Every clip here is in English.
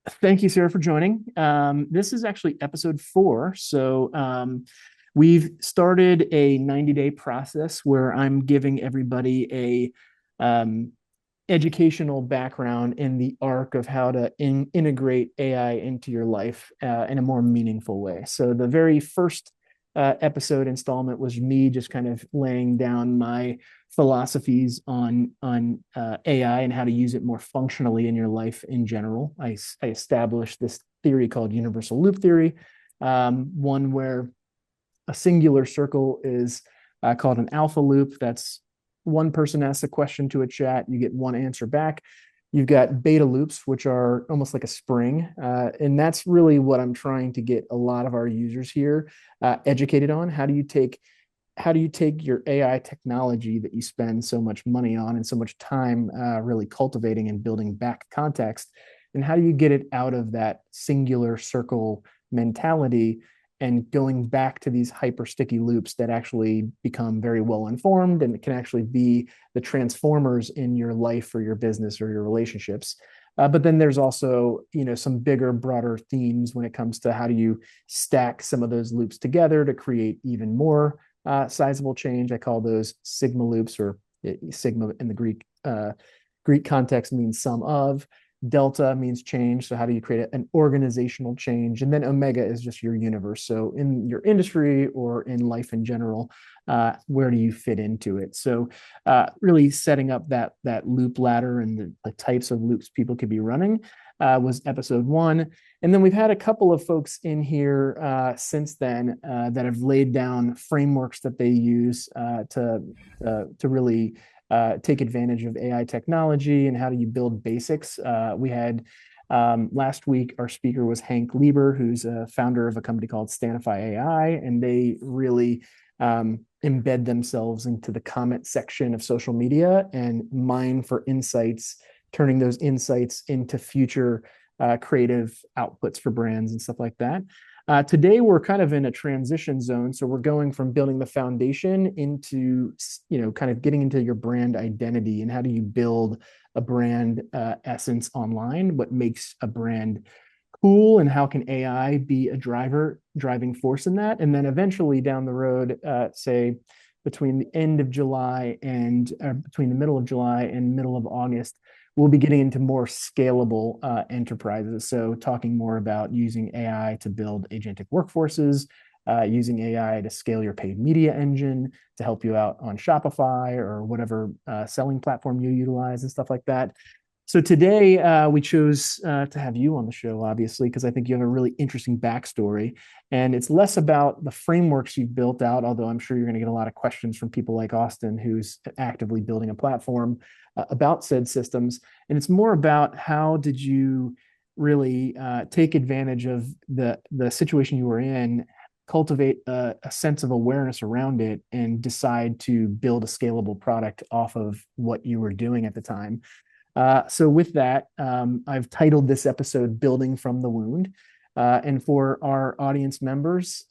Thank you, Sarah, for joining. This is actually episode 4. We've started a 90-day process where I'm giving everybody a educational background in the arc of how to integrate AI into your life in a more meaningful way. So the very first episode installment was me just kind of laying down my philosophies on AI and how to use it more functionally in your life in general. I established this theory called universal loop theory, one where a singular circle is called an alpha loop. That's one person asks a question to a chat, you get one answer back. You've got beta loops, which are almost like a spring. And that's really what I'm trying to get a lot of our users here educated on. How do you take your AI technology that you spend so much money on and so much time really cultivating and building back context, and how do you get it out of that singular circle mentality and going back to these hyper sticky loops that actually become very well informed and can actually be the transformers in your life or your business or your relationships. But then there's also, some bigger, broader themes when it comes to how do you stack some of those loops together to create even more sizable change. I call those sigma loops, or sigma in the Greek context means sum of. Delta means change. So how do you create an organizational change? And then omega is just your universe. So in your industry or in life in general, where do you fit into it? So really setting up that loop ladder and the types of loops people could be running was episode 1. And then we've had a couple of folks in here since then that have laid down frameworks that they use to really take advantage of AI technology and how do you build basics. We had last week, our speaker was Hank Lieber, who's a founder of a company called Stanify AI, and they really embed themselves into the comment section of social media and mine for insights, turning those insights into future creative outputs for brands and stuff like that. Today, we're kind of in a transition zone. So we're going from building the foundation into, kind of getting into your brand identity and how do you build a brand essence online, what makes a brand cool, and how can AI be a driving force in that. And then eventually down the road, say between the end of July and between the middle of July and middle of August, we'll be getting into more scalable enterprises. So talking more about using AI to build agentic workforces, using AI to scale your paid media engine to help you out on Shopify or whatever selling platform you utilize and stuff like that. So today we chose to have you on the show, obviously, because I think you have a really interesting backstory. And it's less about the frameworks you've built out, although I'm sure you're going to get a lot of questions from people like Austin, who's actively building a platform about said systems. And it's more about how did you really take advantage of the situation you were in, cultivate a sense of awareness around it, and decide to build a scalable product off of what you were doing at the time. So with that, I've titled this episode Building from the Wound. And for our audience members,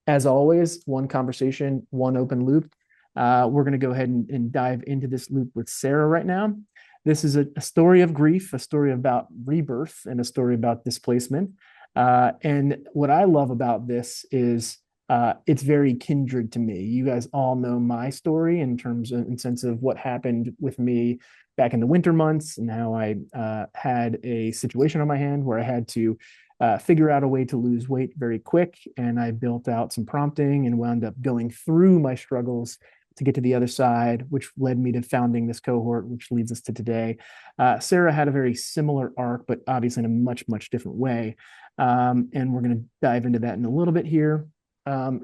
as always, one conversation, one open loop. We're going to go ahead and dive into this loop with Sarah right now. This is a story of grief, a story about rebirth, and a story about displacement. And what I love about this is it's very kindred to me. You guys all know my story in sense of what happened with me back in the winter months, and how I had a situation on my hand where I had to figure out a way to lose weight very quick. And I built out some prompting and wound up going through my struggles to get to the other side, which led me to founding this cohort, which leads us to today. Sarah had a very similar arc, but obviously in a much, much different way. And we're going to dive into that in a little bit here.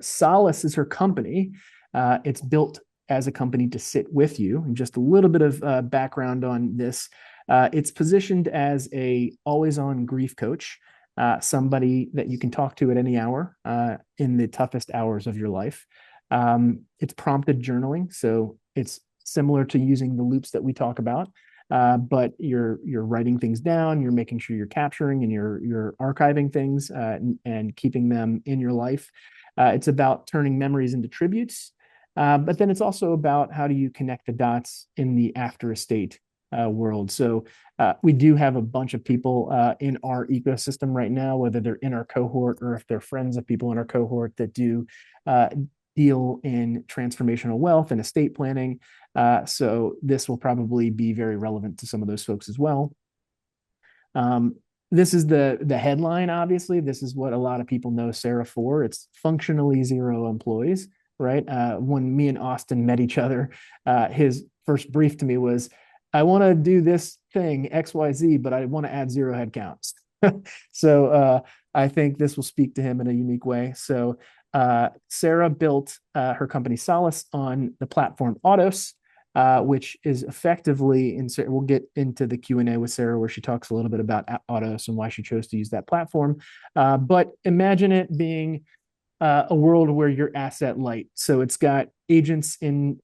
Solace is her company. It's built as a company to sit with you. And just a little bit of background on this. It's positioned as a always-on grief coach, somebody that you can talk to at any hour in the toughest hours of your life. It's prompted journaling, so it's similar to using the loops that we talk about, but you're writing things down, you're making sure you're capturing and you're archiving things and keeping them in your life. It's about turning memories into tributes, but then it's also about how do you connect the dots in the after estate world. So we do have a bunch of people in our ecosystem right now, whether they're in our cohort or if they're friends of people in our cohort that do deal in transformational wealth and estate planning. So this will probably be very relevant to some of those folks as well. This is the headline, obviously. This is what a lot of people know Sarah for. It's functionally zero employees, right? When me and Austin met each other, his first brief to me was, I want to do this thing, XYZ, but I want to add zero headcounts. So I think this will speak to him in a unique way. So Sarah built her company Solace on the platform Autos, which is effectively, we'll get into the Q&A with Sarah where she talks a little bit about Autos and why she chose to use that platform. But imagine it being a world where you're asset light. So it's got agents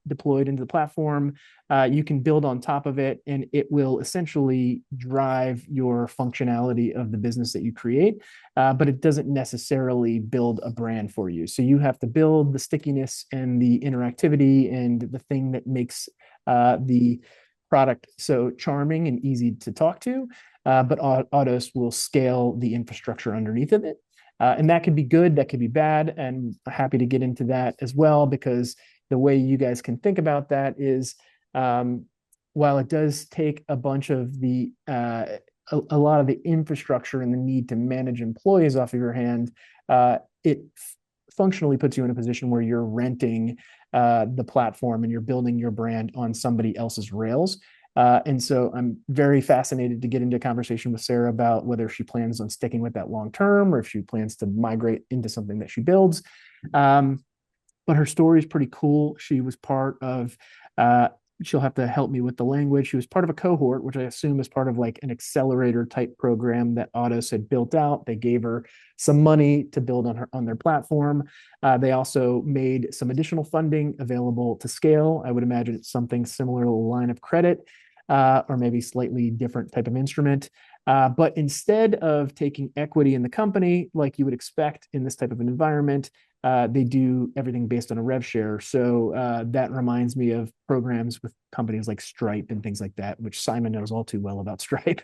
deployed into the platform. You can build on top of it, and it will essentially drive your functionality of the business that you create, but it doesn't necessarily build a brand for you. So you have to build the stickiness and the interactivity and the thing that makes the product so charming and easy to talk to, but Autos will scale the infrastructure underneath of it. And that could be good, that could be bad, and I'm happy to get into that as well, because the way you guys can think about that is, while it does take a bunch of the a lot of the infrastructure and the need to manage employees off of your hand, it functionally puts you in a position where you're renting the platform and you're building your brand on somebody else's rails. And so I'm very fascinated to get into a conversation with Sarah about whether she plans on sticking with that long term or if she plans to migrate into something that she builds. But her story is pretty cool. She was part of, she'll have to help me with the language. She was part of a cohort, which I assume is part of like an accelerator type program that Autos had built out. They gave her some money to build on their platform. They also made some additional funding available to scale. I would imagine it's something similar to a line of credit, or maybe slightly different type of instrument. But instead of taking equity in the company, like you would expect in this type of an environment, they do everything based on a rev share. So that reminds me of programs with companies like Stripe and things like that, which Simon knows all too well about Stripe.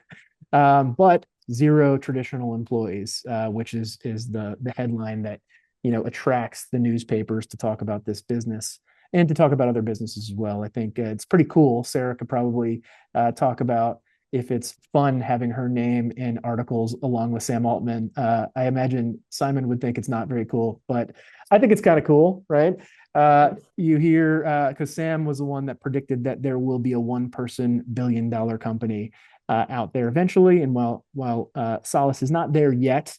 But zero traditional employees, which is the headline that attracts the newspapers to talk about this business and to talk about other businesses as well. I think it's pretty cool. Sarah could probably talk about if it's fun having her name in articles along with Sam Altman. I imagine Simon would think it's not very cool, but I think it's kind of cool, right? You hear, because Sam was the one that predicted that there will be a one-person billion-dollar company out there eventually. And while Solace is not there yet,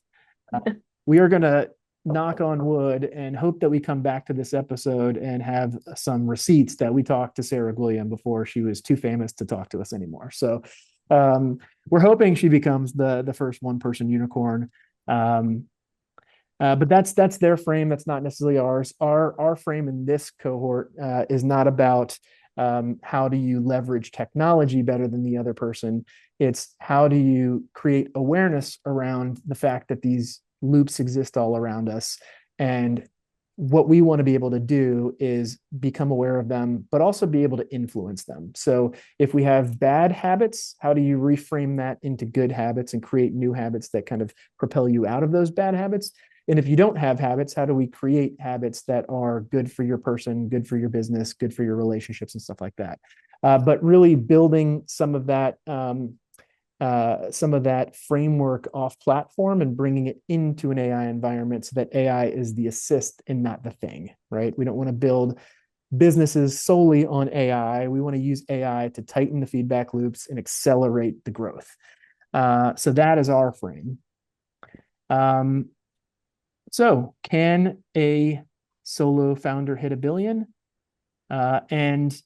we are going to knock on wood and hope that we come back to this episode and have some receipts that we talked to Sarah Gwilliam before she was too famous to talk to us anymore. So we're hoping she becomes the first one-person unicorn. But that's their frame. That's not necessarily ours. Our frame in this cohort is not about how do you leverage technology better than the other person. It's how do you create awareness around the fact that these loops exist all around us. And what we want to be able to do is become aware of them, but also be able to influence them. So if we have bad habits, how do you reframe that into good habits and create new habits that kind of propel you out of those bad habits? And if you don't have habits, how do we create habits that are good for your person, good for your business, good for your relationships and stuff like that? But really building some of that framework off platform and bringing it into an AI environment so that AI is the assist and not the thing, right? We don't want to build businesses solely on AI. We want to use AI to tighten the feedback loops and accelerate the growth. So that is our frame. So can a solo founder hit $1 billion? And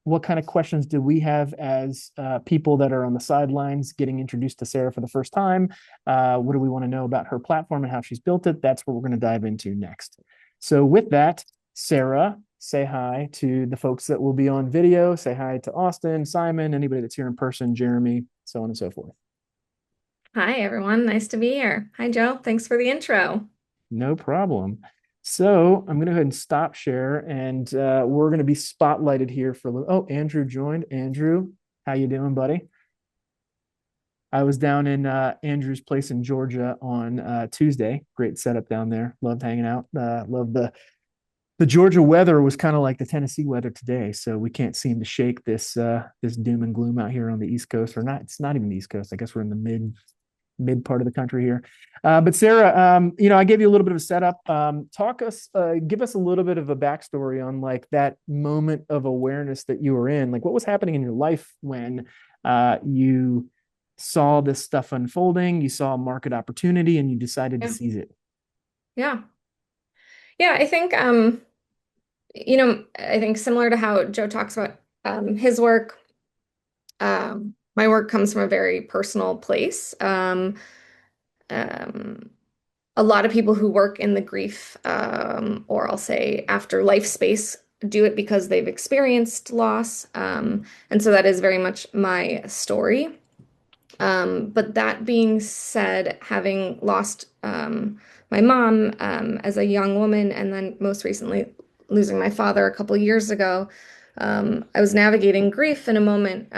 what kind of questions do we have as people that are on the sidelines getting introduced to Sarah for the first time? What do we want to know about her platform and how she's built it? That's what we're going to dive into next. So with that, Sarah, say hi to the folks that will be on video. Say hi to Austin, Simon, anybody that's here in person, Jeremy, so on and so forth. Hi, everyone. Nice to be here. Hi, Joe. Thanks for the intro. No problem. So I'm going to go ahead and stop share, and we're going to be spotlighted here for a little. Oh, Andrew joined. Andrew, How you doing, buddy? I was down in Andrew's place in Georgia on Tuesday. Great setup down there. Loved hanging out. Loved the Georgia weather was kind of like the Tennessee weather today, so we can't seem to shake this doom and gloom out here on the East Coast, or not. It's not even the East Coast. I guess we're in the mid part of the country here. But Sarah, I gave you a little bit of a setup. Give us a little bit of a backstory on like that moment of awareness that you were in. Like, what was happening in your life when you saw this stuff unfolding, you saw a market opportunity, and you decided to Yeah. seize it? Yeah. Yeah, I think I think similar to how Joe talks about his work, my work comes from a very personal place. Um, a lot of people who work in the grief or I'll say after life space do it because they've experienced loss. And so that is very much my story. But that being said, having lost my mom as a young woman, and then most recently losing my father a couple years ago, I was navigating grief in a moment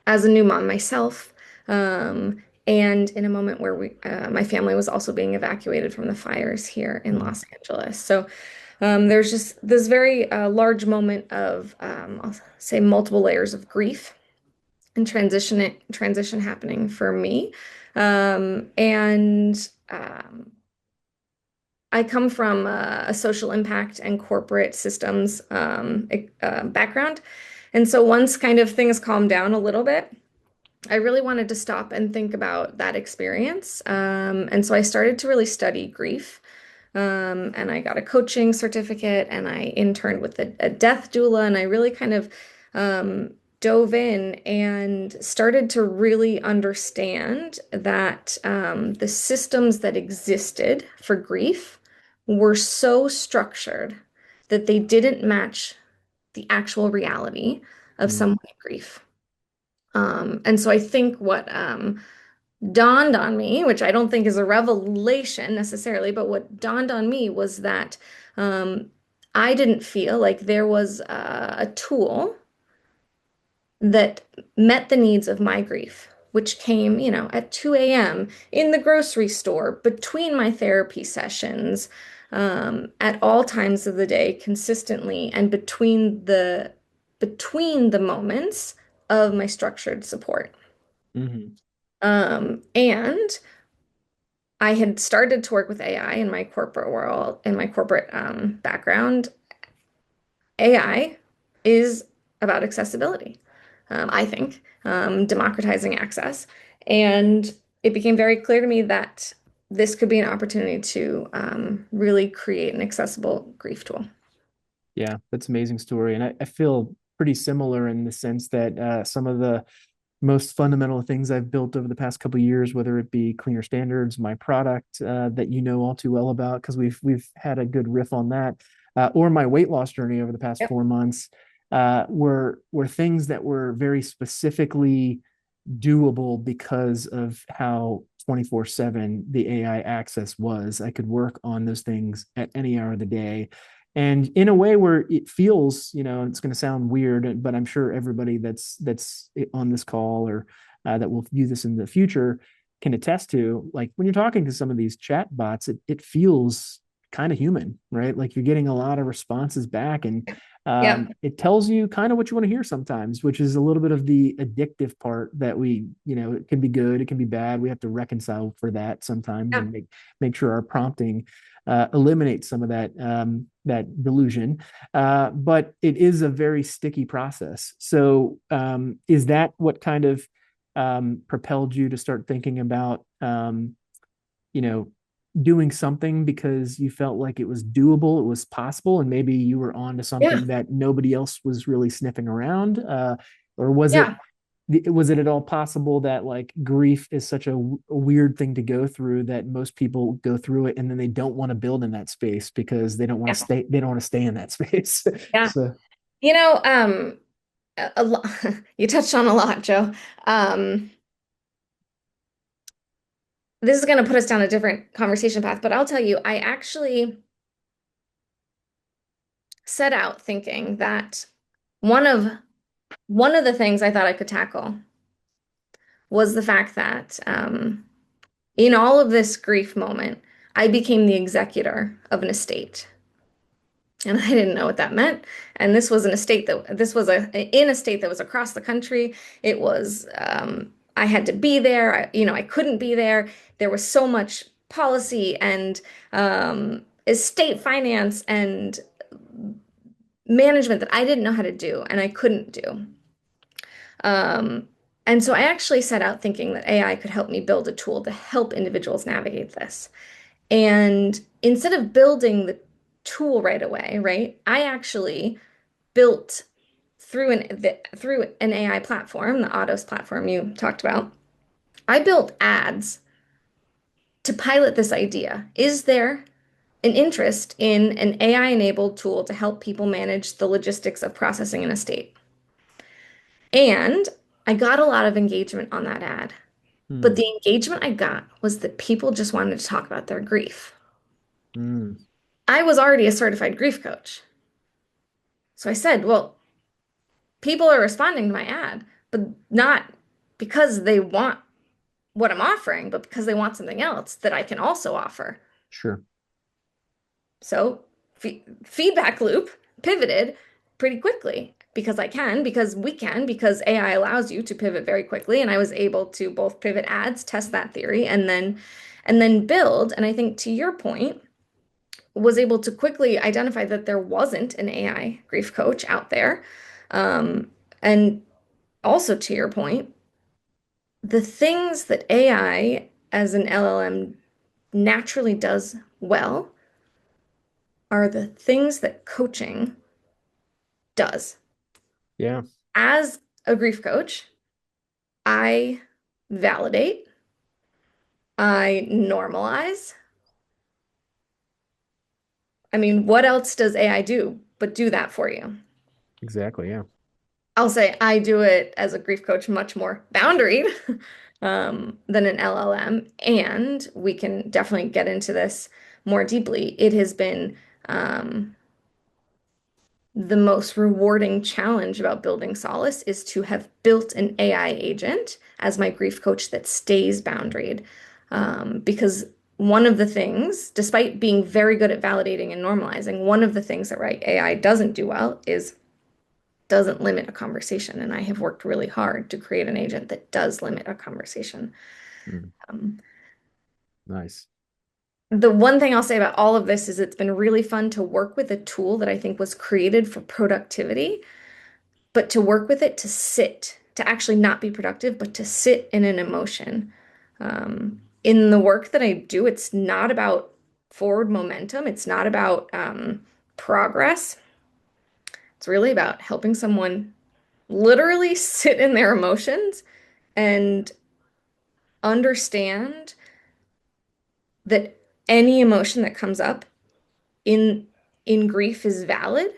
as a new mom myself, and in a moment where my family was also being evacuated from the fires here in Mm, Los Angeles. So there's just this very large moment of, I'll say, multiple layers of grief and transition happening for me. And I come from a social impact and corporate systems background. And so once kind of things calmed down a little bit, I really wanted to stop and think about that experience. And so I started to really study grief. And I got a coaching certificate and I interned with a death doula. And I really kind of dove in and started to really understand that the systems that existed for grief were so structured that they didn't match the actual reality of mm, someone in grief. And so I think what dawned on me, which I don't think is a revelation necessarily, but what dawned on me was that um, I didn't feel like there was a tool that met the needs of my grief, which came, at 2 a.m. in the grocery store, between my therapy sessions, at all times of the day, consistently, and between the moments of my structured support. mhm. And I had started to work with AI in my corporate world, in my corporate background. AI is about accessibility, I think, democratizing access. And it became very clear to me that this could be an opportunity to really create an accessible grief tool. Yeah, that's an amazing story. And I feel pretty similar in the sense that some of the most fundamental things I've built over the past couple of years, whether it be cleaner standards, my product that you know all too well about, because we've had a good riff on that, or my weight loss journey over the past Yep. 4 months, were things that were very specifically doable because of how 24/7 the AI access was. I could work on those things at any hour of the day. And in a way where it feels, it's going to sound weird, but I'm sure everybody that's on this call or that will view this in the future can attest to, like when you're talking to some of these chat bots, it feels kind of human, right? Like you're getting a lot of responses back, and Yep. it tells you kind of what you want to hear sometimes, which is a little bit of the addictive part that it can be good, it can be bad. We have to reconcile for that sometimes Yeah. and make sure our prompting eliminates some of that delusion. But it is a very sticky process. So is that what kind of propelled you to start thinking about you know doing something because you felt like it was doable, it was possible, and maybe you were on to Yeah. something that nobody else was really sniffing around? Or Yeah. was it at all possible that like grief is such a weird thing to go through that most people go through it and then they don't want to build in that space because Yeah. they don't want to stay in that space? Yeah. So You know, a lot, you touched on a lot, Joe. Um, this is going to put us down a different conversation path, but I'll tell you, I actually set out thinking that one of One of the things I thought I could tackle was the fact that in all of this grief moment, I became the executor of an estate. And I didn't know what that meant. And this was an estate that this was a state that was across the country. It was I had to be there. I couldn't be there. There was so much policy and estate finance and management that I didn't know how to do and I couldn't do. Um, and so I actually set out thinking that AI could help me build a tool to help individuals navigate this. And instead of building the tool right away, right, I actually built through an AI platform, the Autos platform you talked about. I built ads to pilot this idea. Is there an interest in an AI-enabled tool to help people manage the logistics of processing an estate? And I got a lot of engagement on that ad. But Hmm. the engagement I got was that people just wanted to talk about their grief. Hmm. I was already a certified grief coach. So I said, well, people are responding to my ad, but not because they want what I'm offering, but because they want something else that I can also offer. Sure. So feedback loop pivoted pretty quickly because I can, because we can, because AI allows you to pivot very quickly. And I was able to both pivot ads, test that theory, and then build. And I think to your point, was able to quickly identify that there wasn't an AI grief coach out there. And also to your point, the things that AI as an LLM naturally does well are the things that coaching does. Yeah. As a grief coach, I validate, I normalize. I mean, what else does AI do but do that for you? Exactly. Yeah. I'll say I do it as a grief coach much more boundaried than an LLM. And we can definitely get into this more deeply. It has been um, the most rewarding challenge about building Solace is to have built an AI agent as my grief coach that stays boundaried. Because one of the things, despite being very good at validating and normalizing, one of the things that right AI doesn't do well is doesn't limit a conversation. And I have worked really hard to create an agent that does limit a conversation. Hmm. Um, Nice. the one thing I'll say about all of this is it's been really fun to work with a tool that I think was created for productivity, but to work with it to sit, to actually not be productive, but to sit in an emotion. In the work that I do, it's not about forward momentum, it's not about progress. It's really about helping someone literally sit in their emotions and understand that any emotion that comes up in in grief is valid.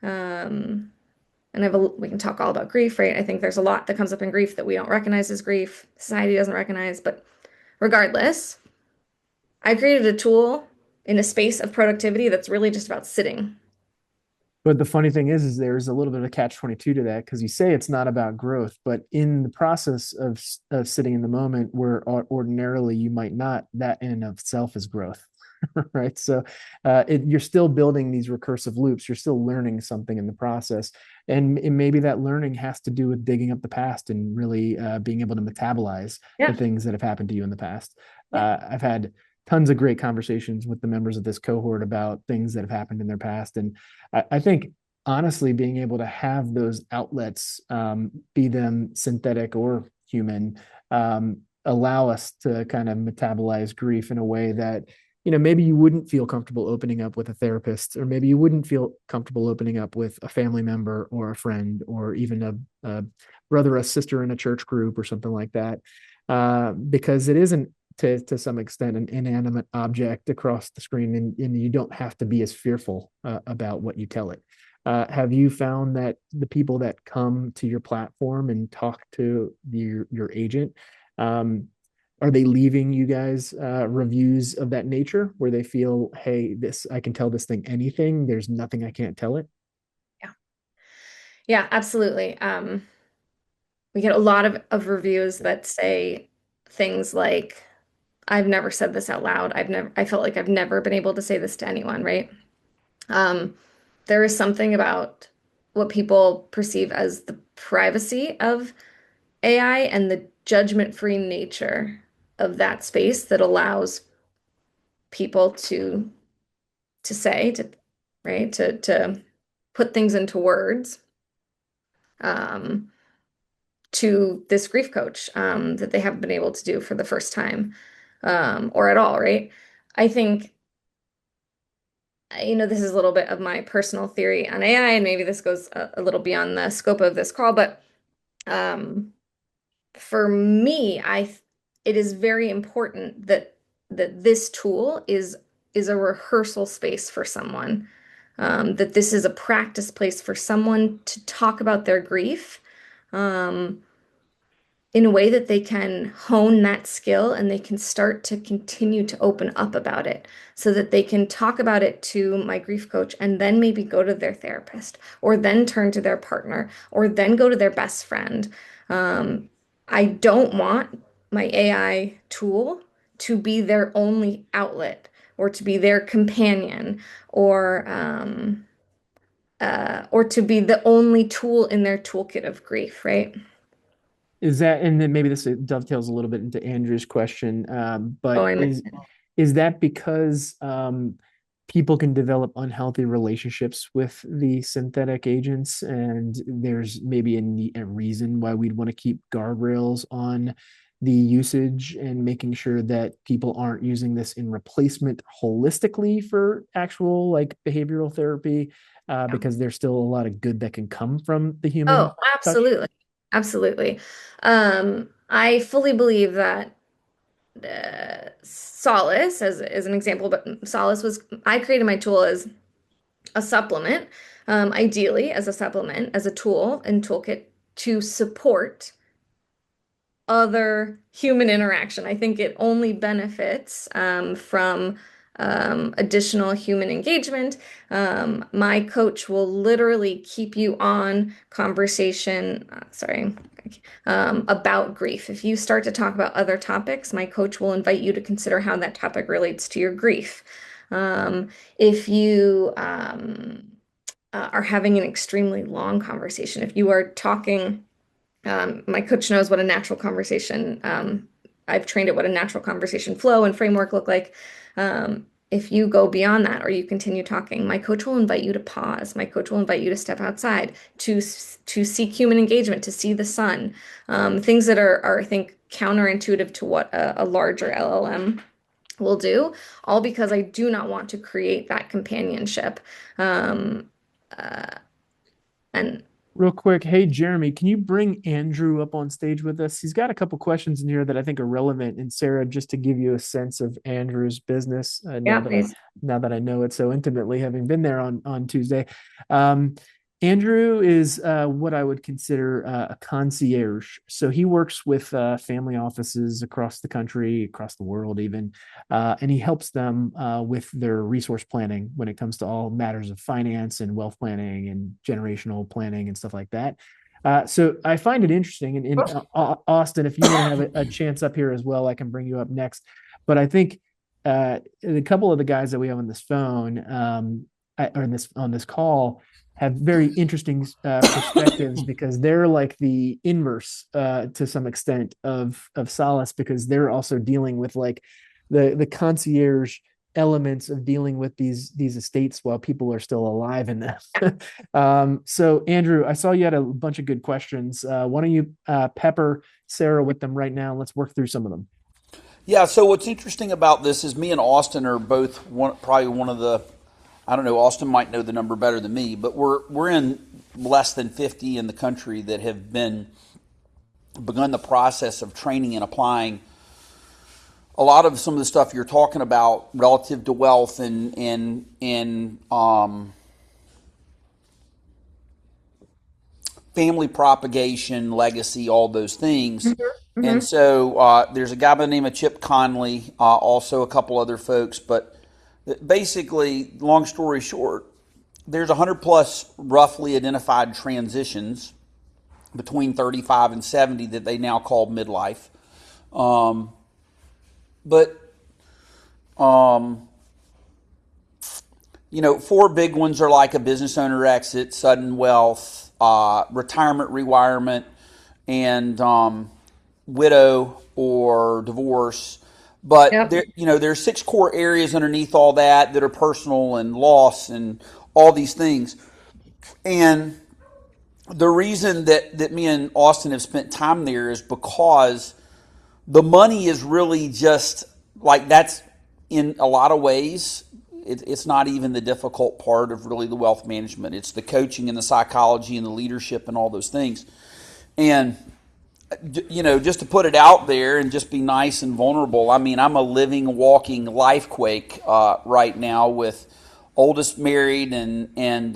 Um, and we can talk all about grief, right? I think there's a lot that comes up in grief that we don't recognize as grief, society doesn't recognize, but regardless, I created a tool in a space of productivity that's really just about sitting. But the funny thing is there's a little bit of a catch-22 to that because you say it's not about growth, but in the process of sitting in the moment where ordinarily you might not, that in and of itself is growth, right? So you're still building these recursive loops. You're still learning something in the process. And maybe that learning has to do with digging up the past and really being able to metabolize the Yeah. things that have happened to you in the past. Yeah. I've had tons of great conversations with the members of this cohort about things that have happened in their past. And I think honestly, being able to have those outlets, be them synthetic or human, allow us to kind of metabolize grief in a way that, maybe you wouldn't feel comfortable opening up with a therapist, or maybe you wouldn't feel comfortable opening up with a family member or a friend, or even a brother, a sister in a church group or something like that. Because it isn't to some extent an inanimate object across the screen, and you don't have to be as fearful about what you tell it. Have you found that the people that come to your platform and talk to your agent, um, are they leaving you guys reviews of that nature where they feel, hey, this I can tell this thing anything. There's nothing I can't tell it. Yeah. Yeah, absolutely. We get a lot of reviews that say things like, I've never said this out loud. I felt like I've never been able to say this to anyone, right? Um, there is something about what people perceive as the privacy of AI and the judgment-free nature of that space that allows people to say, to right, to put things into words, um, to this grief coach, that they haven't been able to do for the first time, or at all, right? I think, this is a little bit of my personal theory on AI, and maybe this goes a little beyond the scope of this call, but um, for me, it is very important that this tool is a rehearsal space for someone, that this is a practice place for someone to talk about their grief. Um, in a way that they can hone that skill and they can start to continue to open up about it so that they can talk about it to my grief coach and then maybe go to their therapist or then turn to their partner or then go to their best friend. Um, I don't want my AI tool to be their only outlet or to be their companion or to be the only tool in their toolkit of grief, right? Is that, and then maybe this dovetails a little bit into Andrew's question, Oh, but I'm is that because people can develop unhealthy relationships with the synthetic agents, and there's maybe a reason why we'd want to keep guardrails on the usage and making sure that people aren't using this in replacement holistically for actual like behavioral therapy, because there's still a lot of good that can come from the human Oh, touch. absolutely. Absolutely. I fully believe that Solace, as an example, but I created my tool as a supplement, ideally as a supplement, as a tool and toolkit to support other human interaction. I think it only benefits from additional human engagement. My coach will literally keep you on conversation, about grief. If you start to talk about other topics, my coach will invite you to consider how that topic relates to your grief. If you are having an extremely long conversation, if you are talking, my coach knows what a natural conversation, I've trained it what a natural conversation flow and framework look like. If you go beyond that or you continue talking, my coach will invite you to pause. My coach will invite you to step outside, to seek human engagement, to see the sun. Things that are I think counterintuitive to what a larger LLM will do, all because I do not want to create that companionship. Um, uh, and Real quick, hey Jeremy, can you bring Andrew up on stage with us? He's got a couple questions in here that I think are relevant. And Sarah, just to give you a sense of Andrew's business, yeah, please. now that I know it so intimately, having been there on Tuesday. Um, Andrew is what I would consider a concierge. So he works with family offices across the country, across the world, even, and he helps them with their resource planning when it comes to all matters of finance and wealth planning and generational planning and stuff like that. So I find it interesting. And Austin, if you want to have a chance up here as well, I can bring you up next. But I think a couple of the guys that we have on this phone, or on this call, have very interesting perspectives because they're like the inverse to some extent of Solace, because they're also dealing with like the concierge elements of dealing with these estates while people are still alive in them. So Andrew, I saw you had a bunch of good questions. Why don't you pepper Sarah with them right now? Let's work through some of them. Yeah, so what's interesting about this is me and Austin are both probably one of the, I don't know, Austin might know the number better than me, but we're in less than 50 in the country that have begun the process of training and applying a lot of some of the stuff you're talking about relative to wealth and family propagation, legacy, all those things. Mhm, And mhm. so there's a guy by the name of Chip Conley, also a couple other folks, but basically, long story short, there's 100 plus roughly identified transitions between 35 and 70 that they now call midlife. Um, but um, four big ones are like a business owner exit, sudden wealth, retirement rewirement, and widow or divorce. But Yep. there's six core areas underneath all that are personal and loss and all these things. And the reason that me and Austin have spent time there is because the money is really just like that's in a lot of ways. It's not even the difficult part of really the wealth management. It's the coaching and the psychology and the leadership and all those things. And just to put it out there and just be nice and vulnerable. I mean, I'm a living, walking lifequake right now with oldest married and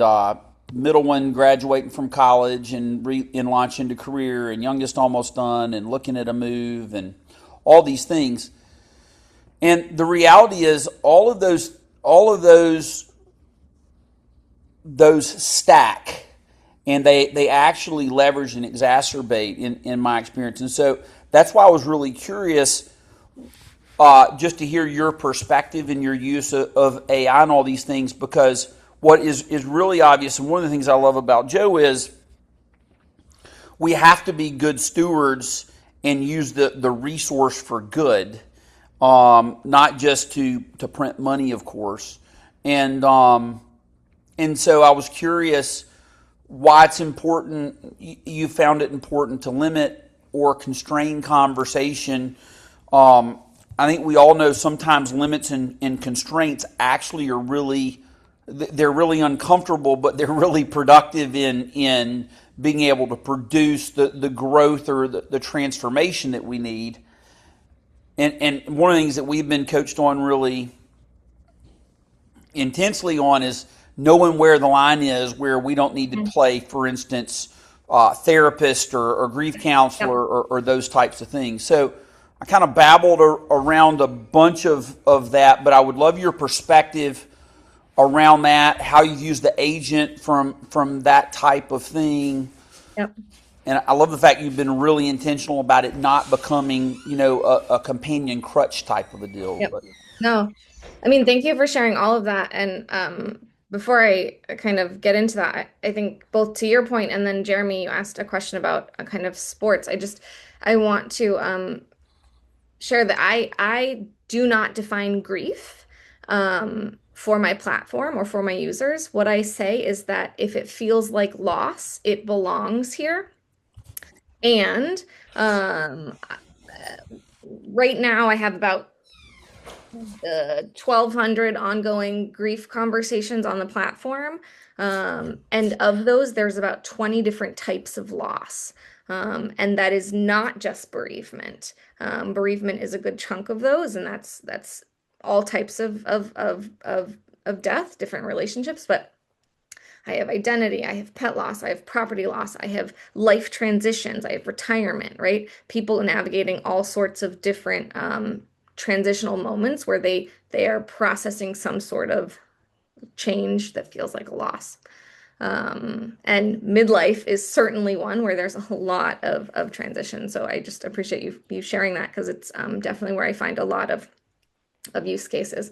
middle one graduating from college and in launch into career, and youngest almost done and looking at a move and all these things. And the reality is, all of those stack, and they actually leverage and exacerbate in my experience. And so that's why I was really curious just to hear your perspective and your use of AI and all these things, because what is really obvious, and one of the things I love about Joe is we have to be good stewards and use the resource for good, not just to print money, of course. And so I was curious why it's important. You found it important to limit or constrain conversation. I think we all know sometimes limits and constraints actually are they're really uncomfortable, but they're really productive in being able to produce the growth or the transformation that we need. And one of the things that we've been coached on really intensely on is knowing where the line is, where we don't need to play, for instance, therapist or grief Yep. counselor or those types of things. So I kind of babbled around a bunch of that, but I would love your perspective around that, how you use the agent from that type of thing. Yep. And I love the fact you've been really intentional about it not becoming, a companion crutch type of a deal. Yep. But No, I mean, thank you for sharing all of that. And before I kind of get into that, I think both to your point and then Jeremy, you asked a question about kind of sports. I want to share that I do not define grief for my platform or for my users. What I say is that if it feels like loss, it belongs here. And right now, I have about 1,200 ongoing grief conversations on the platform. And of those, there's about 20 different types of loss. And that is not just bereavement. Bereavement is a good chunk of those, and that's all types of death, different relationships. But I have identity, I have pet loss, I have property loss, I have life transitions, I have retirement, right? People navigating all sorts of different transitional moments where they are processing some sort of change that feels like a loss. And midlife is certainly one where there's a lot of transition. So I just appreciate you sharing that because it's definitely where I find a lot of use cases.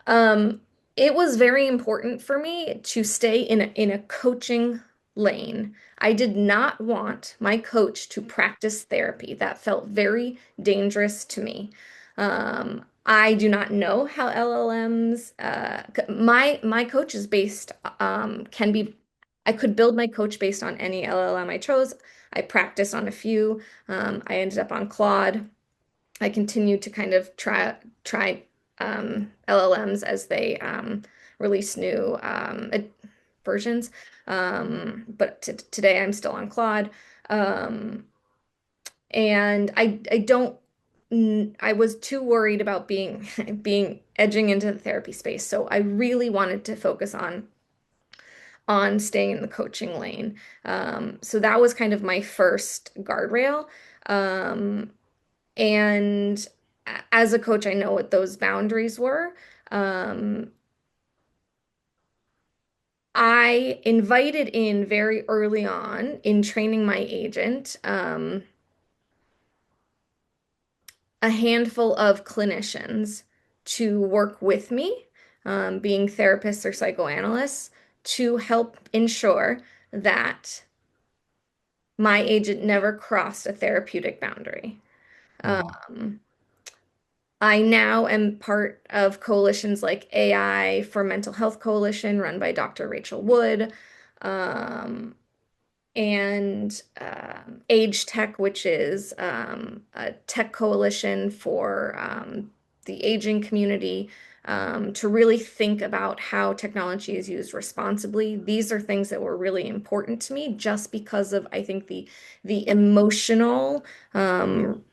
Um, it was very important for me to stay in a coaching lane. I did not want my coach to practice therapy. That felt very dangerous to me. I do not know how LLMs, my coach is based, can be, I could build my coach based on any LLM I chose. I practiced on a few. I ended up on Claude. I continued to kind of try LLMs as they release new versions. But today I'm still on Claude. Um, and I don't I was too worried about being edging into the therapy space. So I really wanted to focus on staying in the coaching lane. So that was kind of my first guardrail. Um, and as a coach, I know what those boundaries were. Um, I invited in very early on in training my agent, a handful of clinicians to work with me, being therapists or psychoanalysts, to help ensure that my agent never crossed a therapeutic boundary. Mhm. Um, I now am part of coalitions like AI for Mental Health Coalition, run by Dr. Rachel Wood. Um, and Age Tech, which is a tech coalition for the aging community, to really think about how technology is used responsibly. These are things that were really important to me just because of, I think, the emotional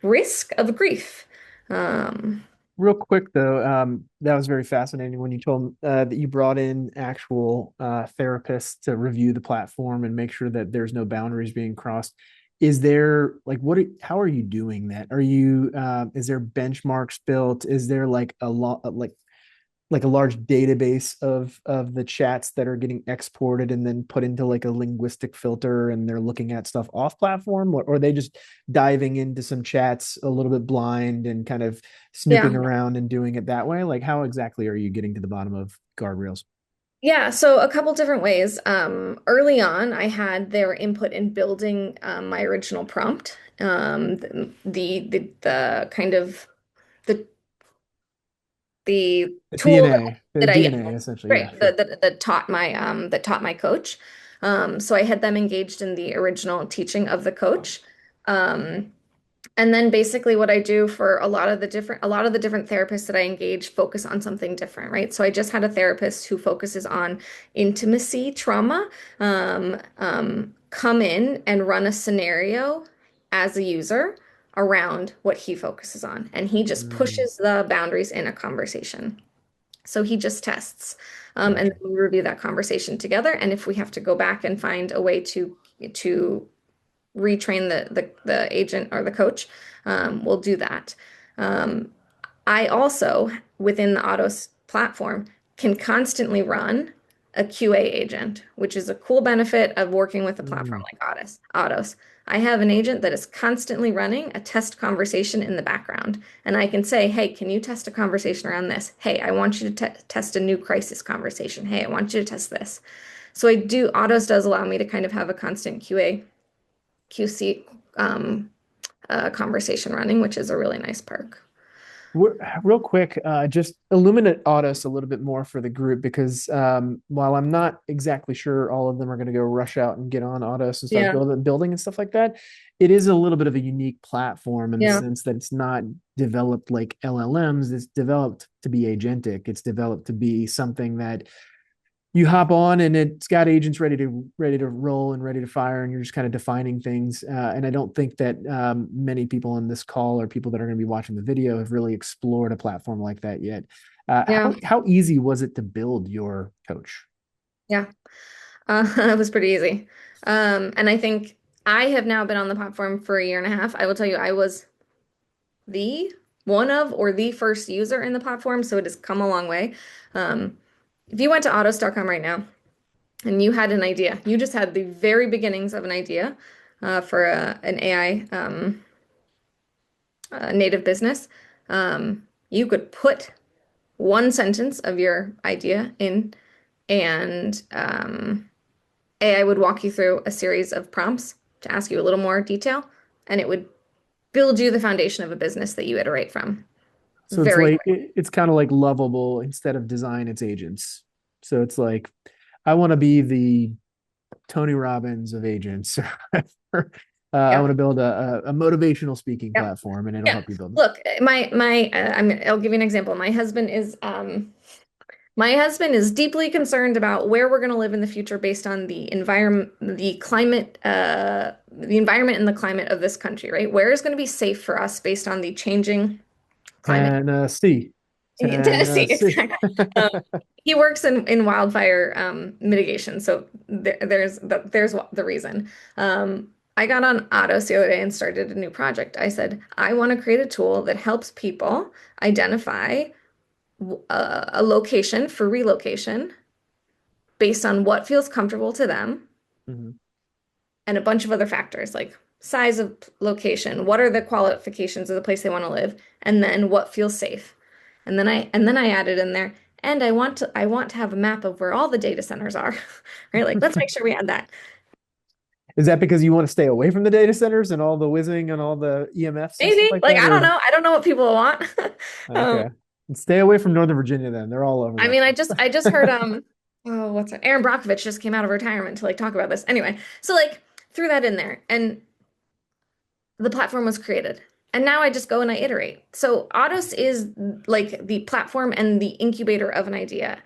risk of grief. Um, Real quick though, that was very fascinating when you told that you brought in actual therapists to review the platform and make sure that there's no boundaries being crossed. Is there like how are you doing that? Are you is there benchmarks built? Is there like a lot like a large database of the chats that are getting exported and then put into like a linguistic filter and they're looking at stuff off platform, or are they just diving into some chats a little bit blind and kind of snooping yeah. around and doing it that way? Like how exactly are you getting to the bottom of guardrails? Yeah, so a couple different ways. Early on, I had their input in building my original prompt. The kind of the the The tool DNA, the that I, yeah, DNA essentially. right, Yeah, sure. that taught my coach. So I had them engaged in the original teaching of the coach. Um, and then basically what I do for a lot of the different therapists that I engage focus on something different, right? So I just had a therapist who focuses on intimacy trauma, come in and run a scenario as a user around what he focuses on. And he just Mm, pushes the boundaries in a conversation. So he just tests. And gotcha. then we review that conversation together. And if we have to go back and find a way to retrain the agent or the coach, we'll do that. Um, I also, within the Autos platform, can constantly run a QA agent, which is a cool benefit of working with a platform Mm. like Autos. I have an agent that is constantly running a test conversation in the background. And I can say, hey, can you test a conversation around this? Hey, I want you to test a new crisis conversation. Hey, I want you to test this. So Autos does allow me to kind of have a constant QC um, conversation running, which is a really nice perk. Real quick, just illuminate Autos a little bit more for the group because while I'm not exactly sure all of them are going to go rush out and get on Autos and start Yeah, building and stuff like that, it is a little bit of a unique platform in the yeah, sense that it's not developed like LLMs. It's developed to be agentic. It's developed to be something that you hop on and it's got agents ready to roll and ready to fire, and you're just kind of defining things. And I don't think that many people on this call or people that are going to be watching the video have really explored a platform like that yet. yeah, How easy was it to build your coach? yeah. It was pretty easy. And I think I have now been on the platform for a year and a half. I will tell you, I was the one of or the first user in the platform, so it has come a long way. Um, if you went to autos.com right now and you had an idea, you just had the very beginnings of an idea for an AI native business, you could put one sentence of your idea in, and AI would walk you through a series of prompts to ask you a little more detail, and it would build you the foundation of a business that you iterate from So it's very like quick. it's kind of like lovable instead of design, it's agents. So it's like I want to be the Tony Robbins of agents. I want Yeah. to build a motivational speaking Yeah. platform, and it'll Yeah. help you build. Look, I'll give you an example. My husband is deeply concerned about where we're going to live in the future based on the environment and the climate of this country, right? Where is going to be safe for us based on the changing climate? Tennessee, Tennessee, Tennessee. exactly. Um, he works in wildfire mitigation, so there's the reason. I got on Atos the other day and started a new project. I said, I want to create a tool that helps people identify a location for relocation based on what feels comfortable to them Mhm. and a bunch of other factors like size of location, what are the qualifications of the place they want to live, and then what feels safe. And then I added in there, and I want to have a map of where all the data centers are, right? Like let's make sure we add that. Is that because you want to stay away from the data centers and all the whizzing and all the EMFs and stuff Maybe like like that? I don't Or know. I don't know what people want. Um, okay, and stay away from Northern Virginia then. They're all over I that mean, stuff. I just heard oh what's it? Aaron Brockovich just came out of retirement to like talk about this. Anyway, so like threw that in there, and the platform was created. And now I just go and I iterate. So Autos is like the platform and the incubator of an idea.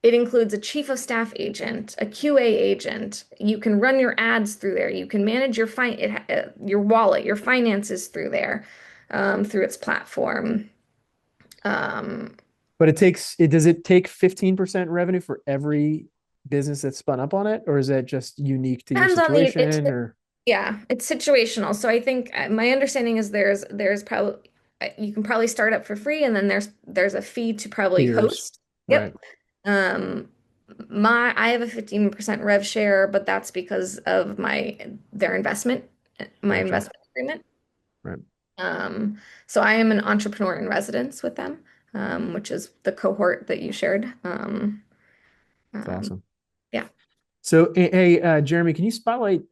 It includes a chief of staff agent, a QA agent. You can run your ads through there. You can manage your wallet, your finances through there, through its platform. Um, But does it take 15% revenue for every business that's spun up on it, or is that just unique to your depends on the situation or yeah, it's situational. So I think my understanding is there's probably you can probably start up for free, and then there's a fee to probably tiers? host. Right. Yep. Um, I have a 15% rev share, but that's because of their investment, my Gotcha. investment agreement. Right. Um, so I am an entrepreneur in residence with them, which is the cohort that you shared. That's Um, awesome. yeah. So, hey, Jeremy, can you spotlight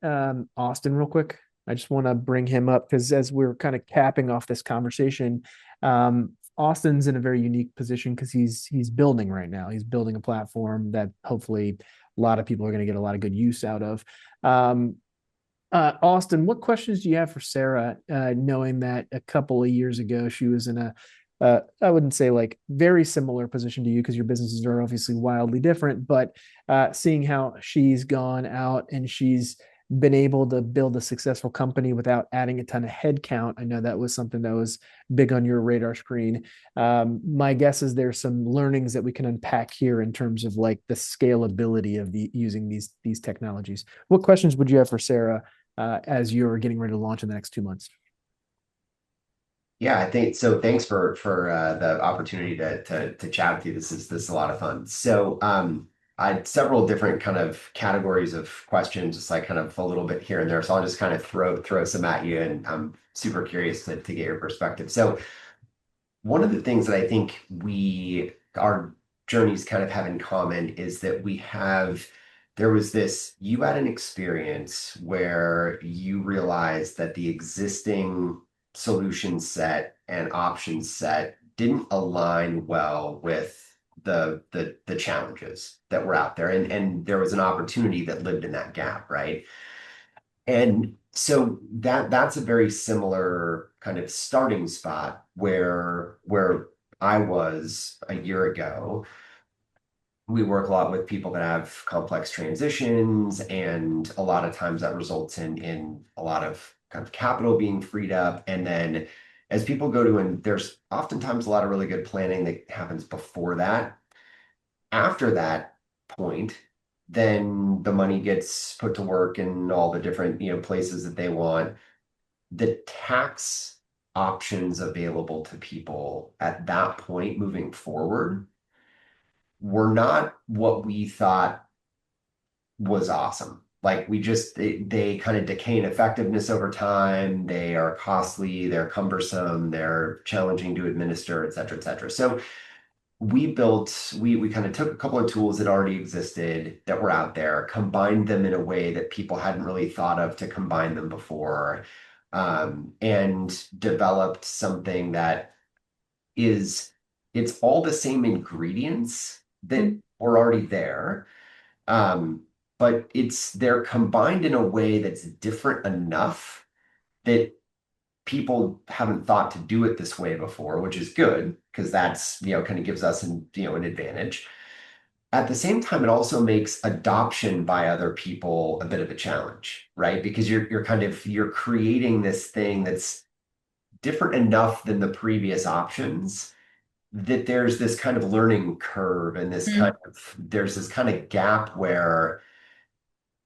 Austin real quick? I just want to bring him up because as we're kind of capping off this conversation, Austin's in a very unique position because he's building right now. He's building a platform that hopefully a lot of people are going to get a lot of good use out of. Um, Austin, what questions do you have for Sarah, knowing that a couple of years ago she was in I wouldn't say like very similar position to you because your businesses are obviously wildly different, but seeing how she's gone out and she's been able to build a successful company without adding a ton of headcount. I know that was something that was big on your radar screen. My guess is there's some learnings that we can unpack here in terms of like the scalability of using these technologies. What questions would you have for Sarah as you're getting ready to launch in the next 2 months? Yeah, I think so. Thanks for the opportunity to chat with you. This is a lot of fun. So I had several different kind of categories of questions, just like kind of a little bit here and there. So I'll just kind of throw some at you, and I'm super curious to get your perspective. So one of the things that I think our journeys kind of have in common is that there was you had an experience where you realized that the existing solution set and option set didn't align well with the challenges that were out there. And there was an opportunity that lived in that gap, right? And so that's a very similar kind of starting spot where I was a year ago. We work a lot with people that have complex transitions, and a lot of times that results in a lot of kind of capital being freed up. And then as people go to, and there's oftentimes a lot of really good planning that happens before that. After that point, then the money gets put to work in all the different, places that they want. The tax options available to people at that point moving forward were not what we thought was awesome. Like they kind of decay in effectiveness over time. They are costly, they're cumbersome, they're challenging to administer, et cetera, et cetera. So we kind of took a couple of tools that already existed that were out there, combined them in a way that people hadn't really thought of to combine them before, and developed something that it's all the same ingredients that were already there. Um, but they're combined in a way that's different enough that people haven't thought to do it this way before, which is good because that's, kind of gives us an advantage. At the same time, it also makes adoption by other people a bit of a challenge, right? Because you're creating this thing that's different enough than the previous options that there's this kind of learning curve and there's this kind of gap where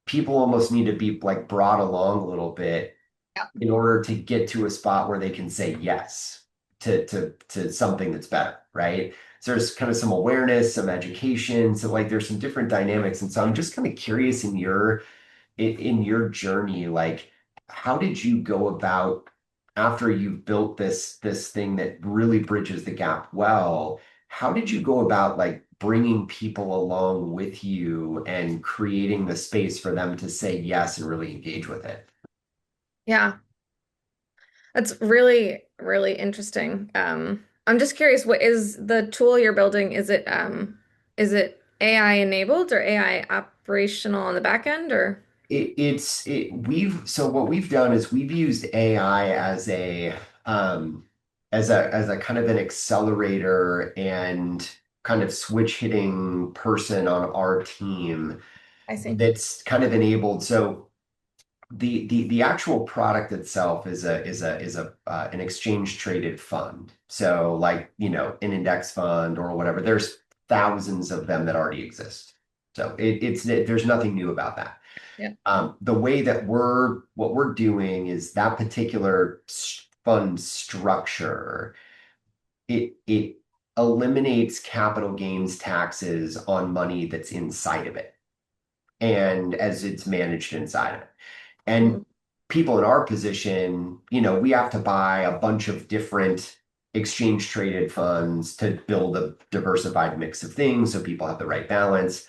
people almost need to be like brought along a little bit Yeah. in order to get to a spot where they can say yes to something that's better, right? So there's kind of some awareness, some education, so like there's some different dynamics. And so I'm just kind of curious in your journey, like how did you go about after you've built this thing that really bridges the gap well, how did you go about like bringing people along with you and creating the space for them to say yes and really engage with it? Yeah, that's really, really interesting. I'm just curious, what is the tool you're building? Is it AI enabled or AI operational on the back end or? We've so what we've done is we've used AI um as a kind of an accelerator and kind of switch hitting person on our team I see. that's kind of enabled. So the actual product itself is a an exchange traded fund. So like, you know, an index fund or whatever, there's thousands of them that already exist. So there's nothing new about that. Yeah. The way that what we're doing is that particular fund structure, it eliminates capital gains taxes on money that's inside of it and as it's managed inside of it. Mm, And people in our position, you know, we have to buy a bunch of different exchange traded funds to build a diversified mix of things so people have the right balance.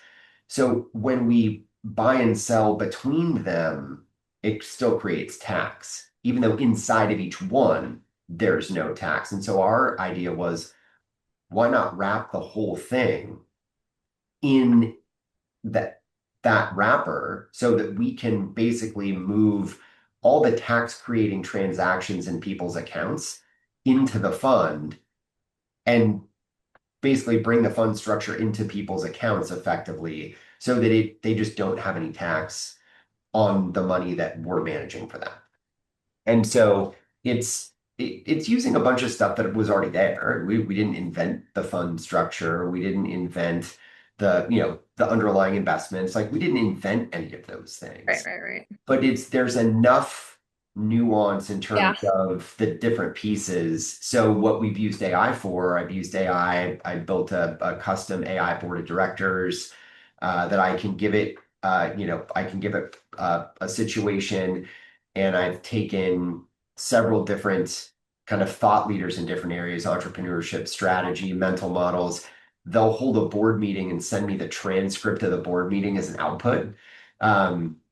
So when we buy and sell between them, it still creates tax, even though inside of each one, there's no tax. And so our idea was, why not wrap the whole thing in that that wrapper so that we can basically move all the tax creating transactions in people's accounts into the fund and basically bring the fund structure into people's accounts effectively so that they just don't have any tax on the money that we're managing for them. And so it's using a bunch of stuff that was already there. We didn't invent the fund structure. We didn't invent the underlying investments. Like we didn't invent any of those right, things. right, right. But there's enough nuance in Yeah. terms of the different pieces. So what we've used AI for, I've used AI. I built a custom AI board of directors that I can give it. I can give it a situation, and I've taken several different kind of thought leaders in different areas, entrepreneurship, strategy, mental models. They'll hold a board meeting and send me the transcript of the board meeting as an output.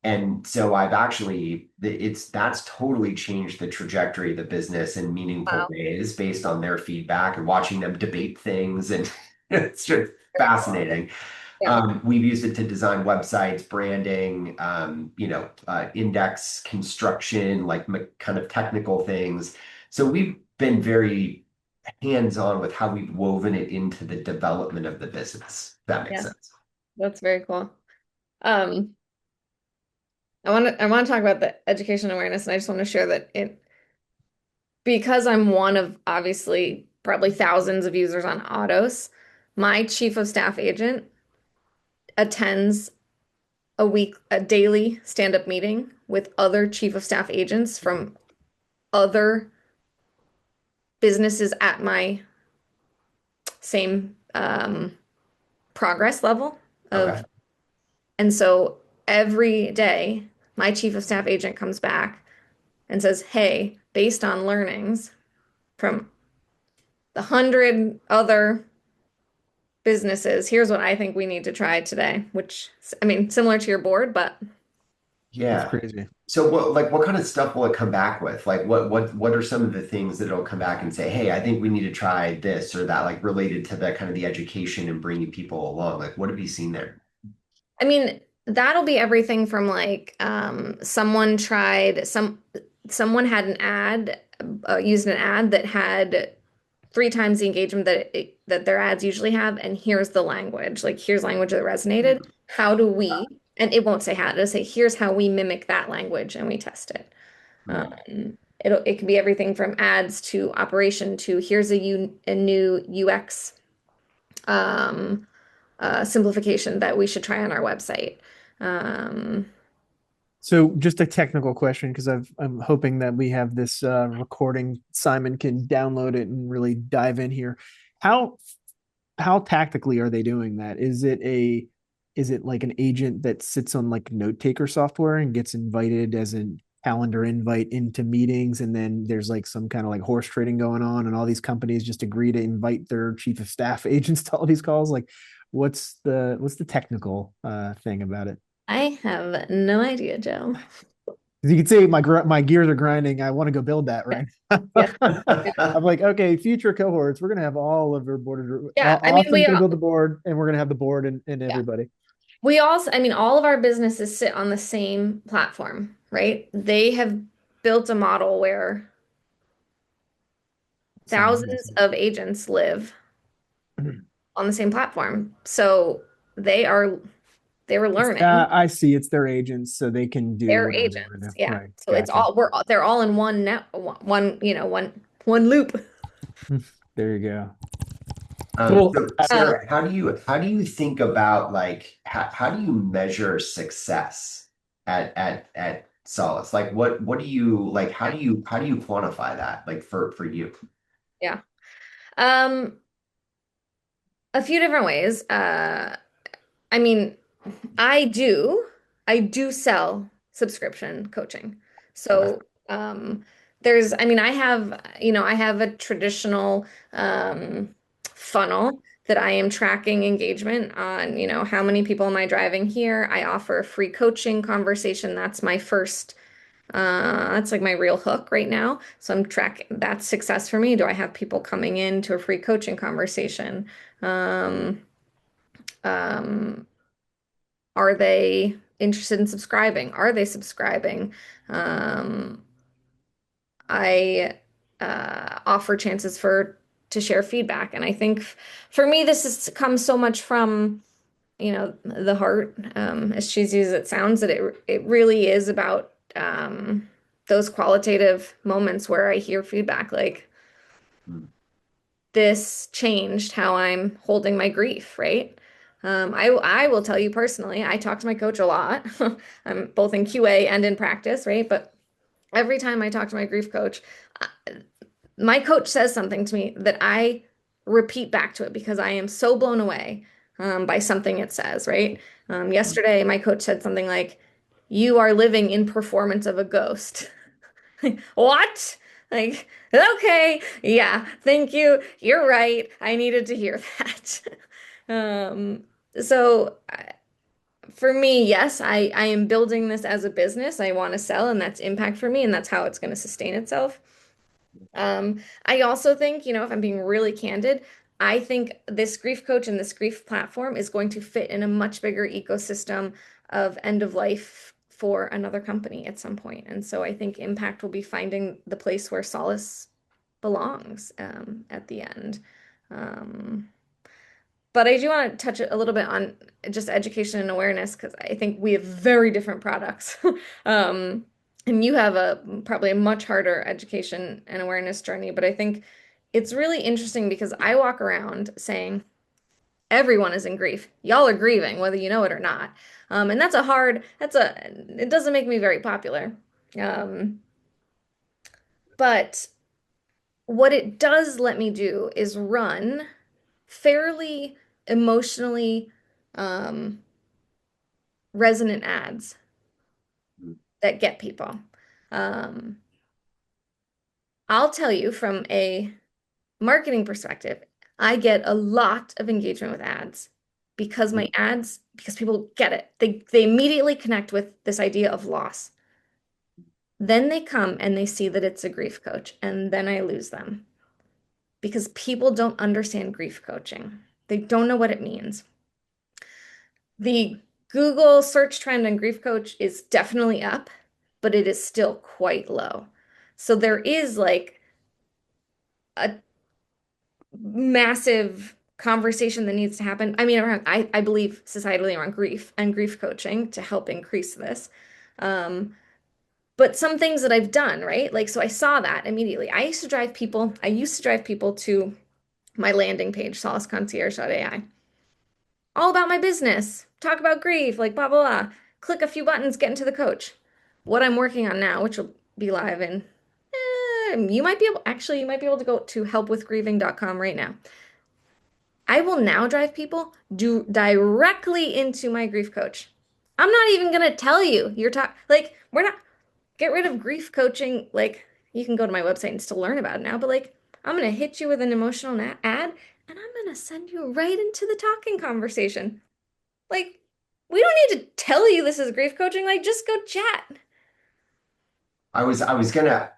And so I've actually, that's totally changed the trajectory of the business in meaningful Wow. ways based on their feedback and watching them debate things. And it's just Very cool. fascinating. Yeah. We've used it to design websites, branding, index construction, like kind of technical things. So we've been very hands-on with how we've woven it into the development of the business. If that makes Yeah. sense. That's very cool. Um, I want to talk about the education awareness, and I just want to share that because I'm one of obviously probably thousands of users on Autos, my chief of staff agent attends a daily stand-up meeting with other chief of staff agents from other businesses at my same progress level Okay. of, and so every day my chief of staff agent comes back and says, "Hey, based on learnings from the 100 other businesses, here's what I think we need to try today," which, I mean, similar to your board, but That's Yeah. crazy. So what kind of stuff will it come back with? Like what are some of the things that it'll come back and say, hey, I think we need to try this or that, like related to the kind of the education and bringing people along. Like what have you seen there? I mean, that'll be everything from like someone had an ad used an ad that had 3 times the engagement that their ads usually have, and here's the language. Like here's language that resonated. Hmm. How do we? And it won't say how, it'll say here's how we mimic that language and we test it. Hmm. It could be everything from ads to operation to here's a new UX simplification that we should try on our website. Um, So just a technical question, because I'm hoping that we have this recording. Simon can download it and really dive in here. How how tactically are they doing that? Is it like an agent that sits on like note taker software and gets invited as a calendar invite into meetings, and then there's like some kind of like horse trading going on, and all these companies just agree to invite their chief of staff agents to all these calls? Like, what's the technical thing about it? I have no idea, Joe. You can see my gears are grinding. I want to go build that right Yeah. now. I'm like, okay, future cohorts. We're gonna have all of our board. Yeah, I mean, Austin's gonna build the board, and we're gonna have the board and yeah. everybody. We also, I mean, all of our businesses sit on the same platform, right? They have built a model where Sounds thousands amazing. of agents live on the same platform. So they are they were learning. I see. It's their agents, so they can do They're whatever they want to agents. do. Yeah. Right. So it's Gotcha. all they're all in one net one, one loop. There you go. Cool. So Sarah, how do you think about like how do you measure success at Solace? Like what do you like how do you quantify that like for you? Yeah. Um, a few different ways. I mean, I do. I do sell subscription coaching. Okay. So, I mean, I have a traditional funnel that I am tracking engagement on, how many people am I driving here? I offer a free coaching conversation. That's like my real hook right now. So I'm tracking that's success for me. Do I have people coming in to a free coaching conversation? Um, um, are they interested in subscribing? Are they subscribing? Um, I offer chances for to share feedback, and I think for me, comes so much from the heart, as cheesy as it sounds, that it really is about those qualitative moments where I hear feedback like Mm. this changed how I'm holding my grief, right? I will tell you personally, I talk to my coach a lot. I'm both in QA and in practice, right? But every time I talk to my grief coach, uh, my coach says something to me that I repeat back to it because I am so blown away by something it says, right? Yesterday, my coach said something like, "You are living in performance of a ghost." What? Like, okay, yeah, thank you. You're right. I needed to hear that. Um, so for me, yes, I am building this as a business. I want to sell, and that's impact for me, and that's how it's going to sustain itself. I also think, if I'm being really candid, I think this grief coach and this grief platform is going to fit in a much bigger ecosystem of end of life for another company at some point. And so I think impact will be finding the place where Solace belongs at the end. Um, but I do want to touch a little bit on just education and awareness because I think we have very different products. Um, and you have probably a much harder education and awareness journey, but I think it's really interesting because I walk around saying everyone is in grief. Y'all are grieving, whether you know it or not. And it doesn't make me very popular. Um, but what it does let me do is run fairly emotionally um, resonant ads that get people. Um, I'll tell you from a marketing perspective, I get a lot of engagement with ads because people get it. They immediately connect with this idea of loss. Then they come and they see that it's a grief coach, and then I lose them because people don't understand grief coaching. They don't know what it means. The Google search trend on grief coach is definitely up, but it is still quite low. So there is like a massive conversation that needs to happen. I mean, I believe societally around grief and grief coaching to help increase this. Um, but some things that I've done, right? Like, so I saw that immediately. I used to drive people to my landing page, solaceconcierge.ai, all about my business, talk about grief, like blah, blah, blah. Click a few buttons, get into the coach. what I'm working on now, which will be live in, you might be able to go to helpwithgrieving.com right now. I will now drive people directly into my grief coach. I'm not even gonna tell you. We're not get rid of grief coaching. Like, you can go to my website and still learn about it now, but like, I'm gonna hit you with an emotional ad and I'm gonna send you right into the talking conversation. Like, we don't need to tell you this is grief coaching. Like, just go chat. I was gonna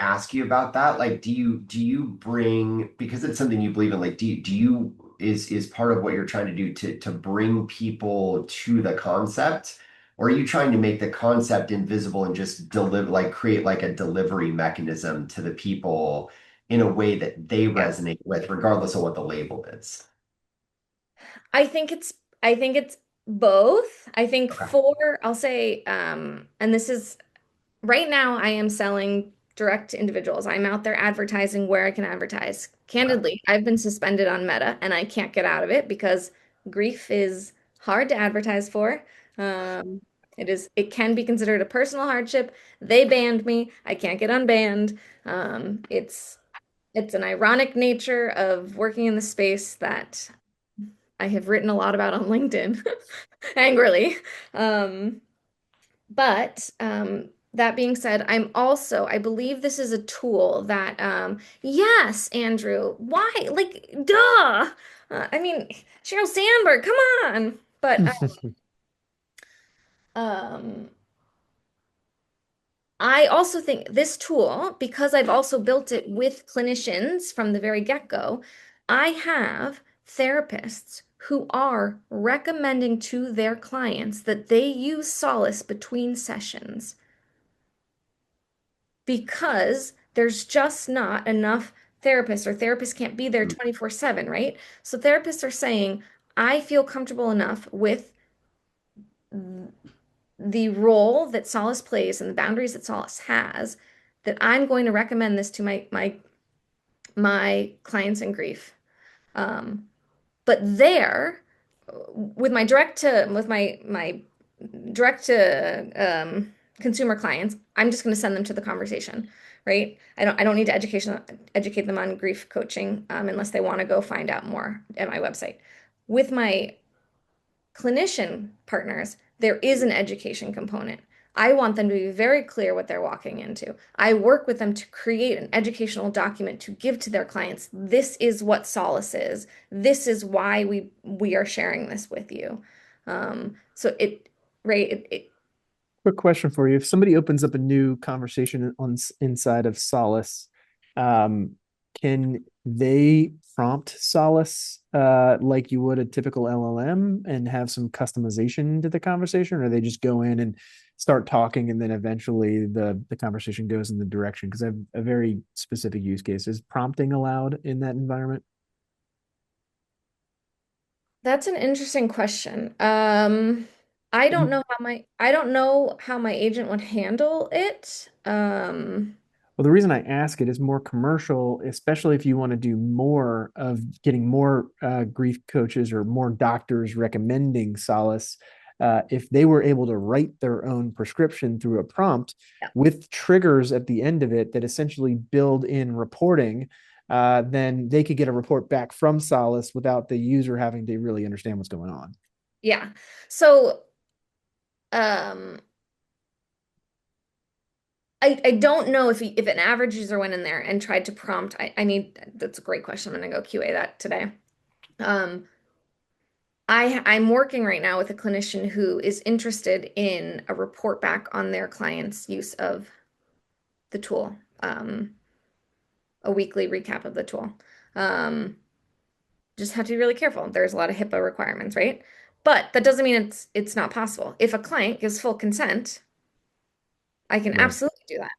ask you about that. Like, do you bring, because it's something you believe in, like do you is part of what you're trying to do to bring people to the concept? Or are you trying to make the concept invisible and just deliver, like create like a delivery mechanism to the people in a way that they Yeah. resonate with, regardless of what the label is? I think it's both. I think Okay. I'll say, and this is right now I am selling direct to individuals. I'm out there advertising where I can advertise. Okay. Candidly, I've been suspended on Meta and I can't get out of it because grief is hard to advertise for. Um, it can be considered a personal hardship. They banned me. I can't get unbanned. It's an ironic nature of working in the space that I have written a lot about on LinkedIn angrily. Um, but that being said, I believe this is a tool that, yes, Andrew, why? Like, duh. I mean, Sheryl Sandberg, come on. But um, I also think this tool, because I've also built it with clinicians from the very get-go, I have therapists who are recommending to their clients that they use Solace between sessions because there's just not enough therapists, or therapists can't be there 24/7, right? So therapists are saying, I feel comfortable enough with the role that Solace plays and the boundaries that Solace has that I'm going to recommend this to my clients in grief. Um, but there, with my direct to consumer clients, I'm just going to send them to the conversation, right? I don't need to educate them on grief coaching unless they want to go find out more at my website. With my clinician partners, there is an education component. I want them to be very clear what they're walking into. I work with them to create an educational document to give to their clients. This is what Solace is. This is why we are sharing this with you. So it, right, Quick question for you. If somebody opens up a new conversation inside of Solace, um, can they prompt Solace like you would a typical LLM and have some customization to the conversation, or they just go in and start talking and then eventually the conversation goes in the direction? Because I have a very specific use case. Is prompting allowed in that environment? that's an interesting question. I don't know how my agent would handle it. Well, the reason I ask it is more commercial, especially if you want to do more of getting more grief coaches or more doctors recommending Solace. If they were able to write their own prescription through a prompt Yeah. with triggers at the end of it that essentially build in reporting, then they could get a report back from Solace without the user having to really understand what's going on. Yeah. So, um, I don't know if an average user went in there and tried to prompt. That's a great question. I'm gonna go QA that today. Um, I'm working right now with a clinician who is interested in a report back on their client's use of the tool, a weekly recap of the tool. Um, just have to be really careful. There's a lot of HIPAA requirements, right? But that doesn't mean it's not possible. If a client gives full consent, I can Right. absolutely do that.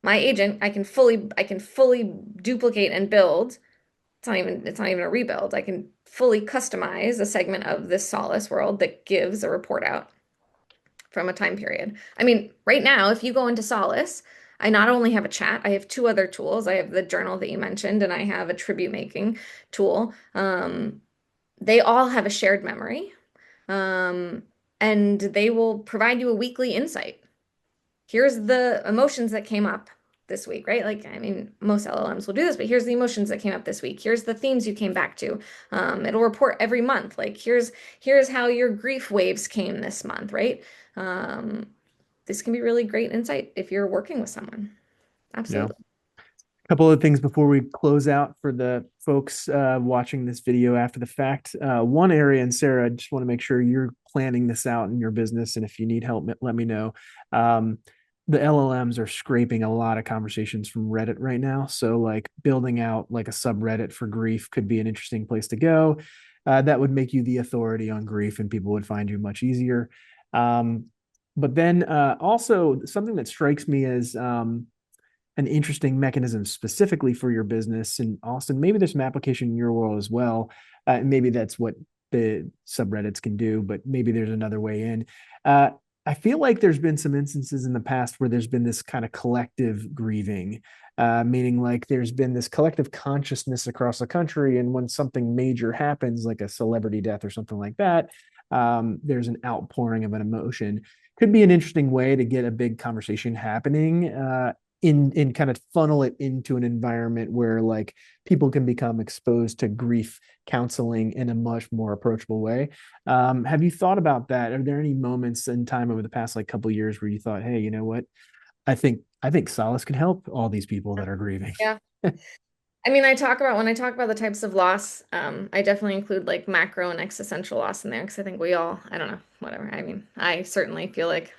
My agent, I can fully duplicate and build. It's not even a rebuild. I can fully customize a segment of this Solace world that gives a report out from a time period. I mean, right now, if you go into Solace, I not only have a chat, I have two other tools. I have the journal that you mentioned, and I have a tribute making tool. They all have a shared memory, um, and they will provide you a weekly insight. here's the emotions that came up this week, right? Like, I mean, most LLMs will do this, but here's the emotions that came up this week. Here's the themes you came back to. It'll report every month. Like, here's how your grief waves came this month, right? Um, this can be really great insight if you're working with someone. Yeah. Absolutely. Couple of things before we close out for the folks watching this video after the fact. One area, and Sarah, I just want to make sure you're planning this out in your business, and if you need help, let me know. Um, the LLMs are scraping a lot of conversations from Reddit right now, so like building out like a subreddit for grief could be an interesting place to go. That would make you the authority on grief, and people would find you much easier. Um, but then also something that strikes me as an interesting mechanism specifically for your business. And Austin, maybe there's some application in your world as well. Maybe that's what the subreddits can do, but maybe there's another way in. Uh, I feel like there's been some instances in the past where there's been this kind of collective grieving, meaning like there's been this collective consciousness across the country. And when something major happens, like a celebrity death or something like that, there's an outpouring of an emotion. Could be an interesting way to get a big conversation happening in kind of funnel it into an environment where like people can become exposed to grief counseling in a much more approachable way. Have you thought about that? Are there any moments in time over the past like couple of years where you thought, hey, you know what? I think Solace can help all these people that are grieving. Yeah. I mean, when I talk about the types of loss, I definitely include like macro and existential loss in there because I think we all, I don't know, whatever. I mean, I certainly feel like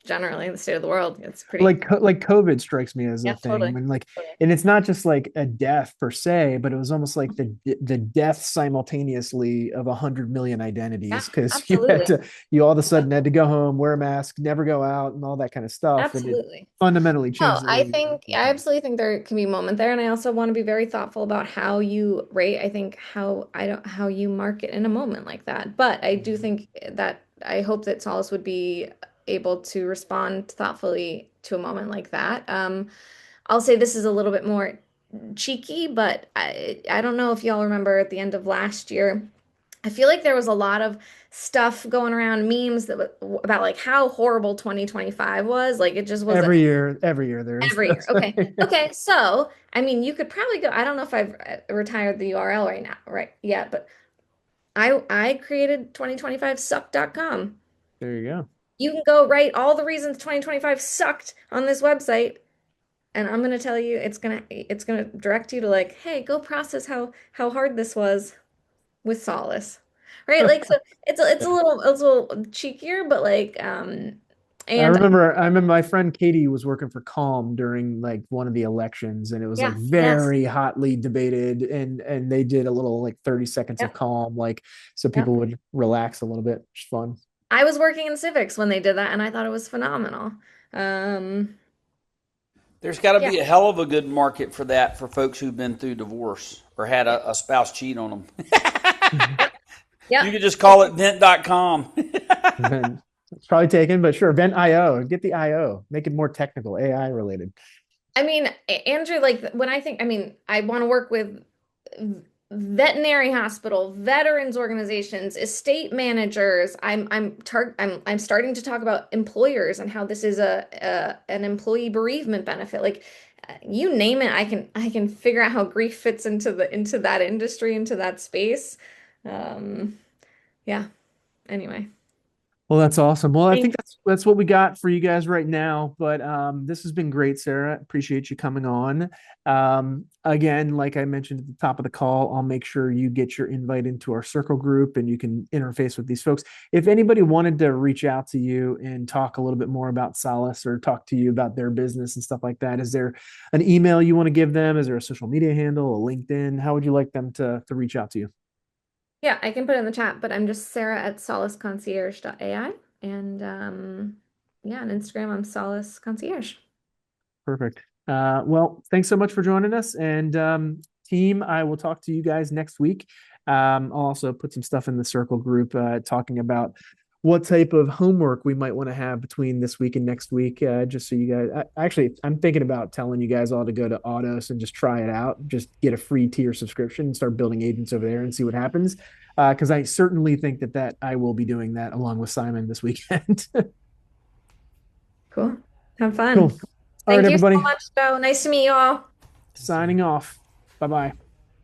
generally the state of the world, it's pretty, Like COVID strikes me as a yeah, thing totally. when like, Totally. and it's not just like a death per se, but it was almost like the death simultaneously of 100 million Yeah, identities because absolutely. you all of a sudden had to go home, wear a mask, never go out, and all that kind of stuff, and it Absolutely. fundamentally No, changed the way we work with I things. absolutely think there can be a moment there, and I also want to be very thoughtful about how you rate. I think how you market in a moment like that. But I do think that I hope that Solace would be able to respond thoughtfully to a moment like that. I'll say this is a little bit more cheeky, but I don't know if y'all remember at the end of last year. I feel like there was a lot of stuff going around, memes about like how horrible 2025 was. Like it just was a Every year there is every year. this. Okay. Okay. So, I mean, you could probably go. I don't know if I've retired the URL right now, right? Yeah, but I created 2025suck.com. There you go. You can go write all the reasons 2025 sucked on this website, and I'm gonna tell you it's gonna direct you to like, hey, go process how hard this was with Solace. Right? Like so it's a little cheekier, but like and I remember my friend Katie was working for Calm during like one of the elections, and it was like yes, yes. very hotly debated, and they did a little like 30 seconds of Yep. Calm, like so Yep. people would relax a little bit. It's fun. I was working in civics when they did that, and I thought it was phenomenal. Um, There's got to yeah, be a hell of a good market for that for folks who've been through divorce or had yeah, a spouse cheat on them. yep, You yep. could just call it vent.com. Then it's probably taken, but sure, Vent.io, get the IO, make it more technical, AI related. I mean, Andrew, like when I think, I mean, I want to work with veterinary hospital, veterans organizations, estate managers. I'm starting to talk about employers and how this is an employee bereavement benefit. Like you name it, I can figure out how grief fits into that industry, into that space. Um, yeah. Anyway, Well, that's awesome. Well, I think thank that's what we got for you guys right now. But this has been great, Sarah. Appreciate you coming on. Again, like I mentioned at the top of the call, I'll make sure you get your invite into our circle group and you can interface with these folks. If anybody wanted to reach out to you and talk a little bit more about Solace or talk to you about their business and stuff like that, is there an email you want to give them? Is there a social media handle, a LinkedIn? How would you like them to reach out to you? Yeah, I can put it in the chat, but I'm just Sarah at solaceconcierge.ai. And yeah, on Instagram, I'm Solace Concierge. Perfect. Well, thanks so much for joining us. And team, I will talk to you guys next week. I'll also put some stuff in the circle group talking about what type of homework we might want to have between this week and next week, just so you guys. Actually, I'm thinking about telling you guys all to go to Autos and just try it out. Just get a free tier subscription and start building agents over there and see what happens. Because I certainly think that I will be doing that along with Simon this weekend. Cool. Have Cool. fun. All right, Thank you so everybody. much, Joe. Nice to meet you all. Signing off. Bye bye.